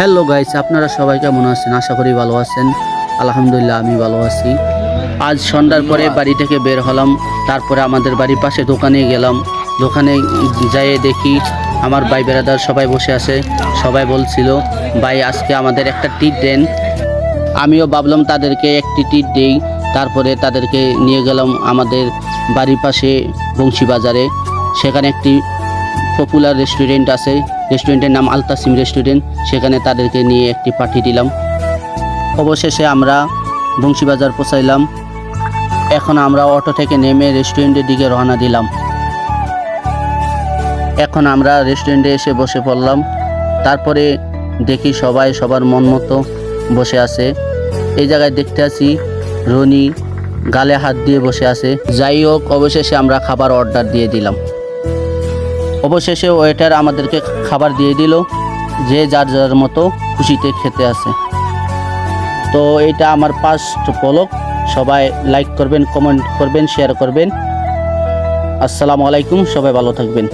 Hello guys, আপনারা সবাই কেমন আছেন? আশা করি ভালো আছেন। আলহামদুলিল্লাহ আমি ভালো আছি। আজ সন্ধ্যার পরে বাড়ি থেকে বের হলাম, তারপরে আমাদের বাড়ির পাশে দোকানে গেলাম। দোকানে যেয়ে দেখি আমার ভাই বেড়াদার সবাই বসে আছে। সবাই বলছিল, ভাই আজকে আমাদের একটা টিট দেন। আমিও ভাবলাম তাদেরকে একটি টিট দেই। তারপরে তাদেরকে নিয়ে গেলাম আমাদের বাড়ির পাশে বংশীবাজারে। সেখানে একটি পপুলার রেস্টুরেন্ট আছে, রেস্টুরেন্টের নাম আলতাসিম রেস্টুরেন্ট। সেখানে তাদেরকে নিয়ে একটি পার্টি দিলাম। অবশেষে আমরা বংশীবাজার পৌঁছাইলাম। এখন আমরা অটো থেকে নেমে রেস্টুরেন্টের দিকে রওনা দিলাম। এখন আমরা রেস্টুরেন্টে এসে বসে পড়লাম। তারপরে দেখি সবাই সবার মন মতো বসে আছে। এই জায়গায় দেখতে আছি রনি গালে হাত দিয়ে বসে আছে। যাই হোক, অবশেষে আমরা খাবার অর্ডার দিয়ে দিলাম। অবশেষে ওয়েটার আমাদেরকে খাবার দিয়ে দিল, যে যার যার মতো খুশিতে খেতে আছে। তো এটা আমার ফার্স্ট ব্লগ। সবাই লাইক করবেন, কমেন্ট করবেন, শেয়ার করবেন। আসসালামু আলাইকুম, সবাই ভালো থাকবেন।